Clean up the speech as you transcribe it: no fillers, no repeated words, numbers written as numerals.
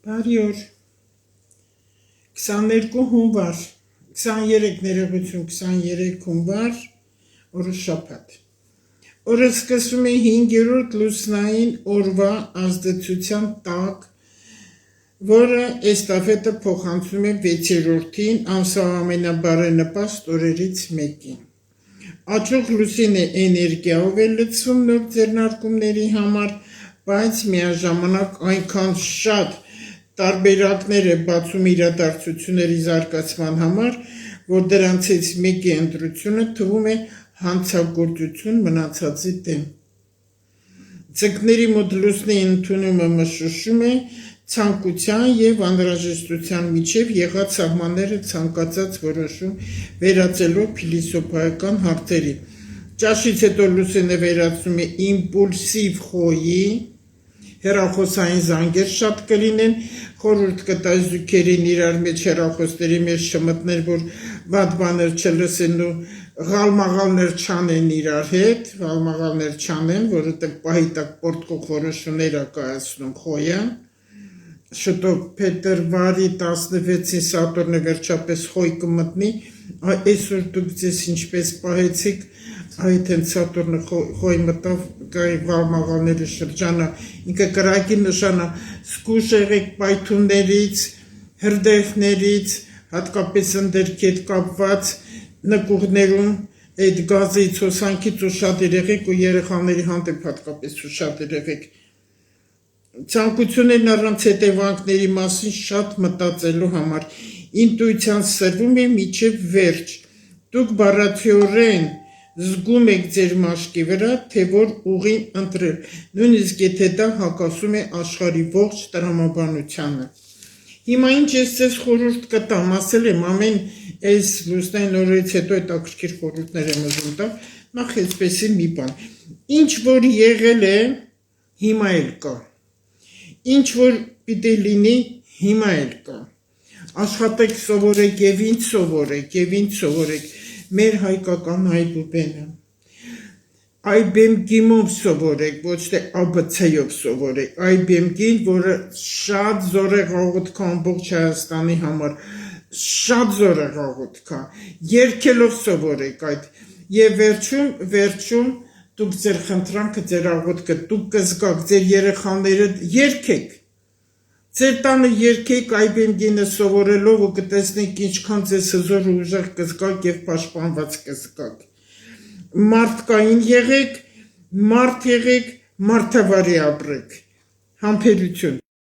Բարի օր, 22 հունվար, 23 ներողություն, 23 հունվար, օրը շաբաթ։ Օրը սկսում է 5-րդ լուսնային օրվա ազդեցության տակ, որը էստաֆետը փոխանցում է 6-րդին, ամսվա ամենաբարենպաստ օրերից մեկին։ Աճող լուսինը էներգիայով է լցվում նոր ձեռնարկումների համար, բայց միաժամանակ այնքան շատ տարբերակներ է բացում իրադարձությունների զարգացման համար, որ դրանցից մեկի ընտրությունը թվում է հանցագործություն մնացածի դեմ։ Ձկների մոտ լուսնի ընդունումը մշուշում է ցանկության և անհրաժեշտության միջև եղած սահմանները ցանկացած որոշում վերածելով փիլիսոփայական հարցերի։ Ճաշից հետո լուսինը վերածվում է իմպուլսիվ խոյի, հեռախոսային զանգեր շատ կլինեն, խորհուրդ կտա զույգերին իրար մեջ հեռախոսների մեջ չմտնել, որ վատ բաներ չլսեն ու ղալմաղալներ չանեն իրար հետ, ղալմաղալներ չանեն, որովհետև պահի տակ պորտկող որոշումներ է կայացնում խոյը։ Շուտով փետրվարի 16-ին Սատուրնը վերջապես խոյ կմտնի, այսօր դուք ձեզ ինչպես պահեցիք, այդ հենց Սատուրնը խոյ մտավ ղալմաղալների շրջանը, ինքը կրակի նշանը, զգույշ եղեք պայթուններից, հրդեհներից, հատկապես ընդերքի հետ կապված նկուղներում, այդ գազից, հոսանքից ուշադիր եղեք ու երեխաների հանդեպ հատկապես ուշադիր եղեք։ Ցանկություններն առանց հետևանքների մասին շատ մտածելու համար, ինտուիցիան սրվում է մինչև վերջ, դուք բառացիորեն զգում եք ձեր մաշկի վրա, թե որ ուղին ընտրել, նույնիսկ եթե դա հակասում է աշխարհի ողջ տրամաբանությանը։ Հիմա ինչ ես ձեզ խորհուրդ կտամ, ասել եմ ամեն այս լուսնային օրերից հետո հետաքրքիր խորհուրդներ եմ ուզում տալ, նախ այսպեսի մի բան, ինչ որ եղել է, հիմա էլ կա, ինչ որ պիտի լինի, հիմա էլ կա, աշխատեք, սովորեք և ինչ սովորեք, մեր հայկական այբուբենը, այբեմգիմով սովորեք, ոչ թե ABC-ով սովորեք, այբեմգին, որը շատ զորեղ աղոթք է ամբողջ Հայաստանի համար, շատ զորեղ աղոթք է, երգելով սովորեք այդ, և վերջում դուք ձեր խնդրանքը, ձեր աղոթքը, դուք կզգաք, ձեր երեխաները երգեք, ձեր տանը երգեք այբեմգինը սովորելով ու կտեսնեք ինչքան ձեզ հզոր ու ուժեղ կզգաք և պաշտպանված կզգաք։ Մարդկային եղեք, մարդ եղեք, մարդավարի ապրեք, համբերություն։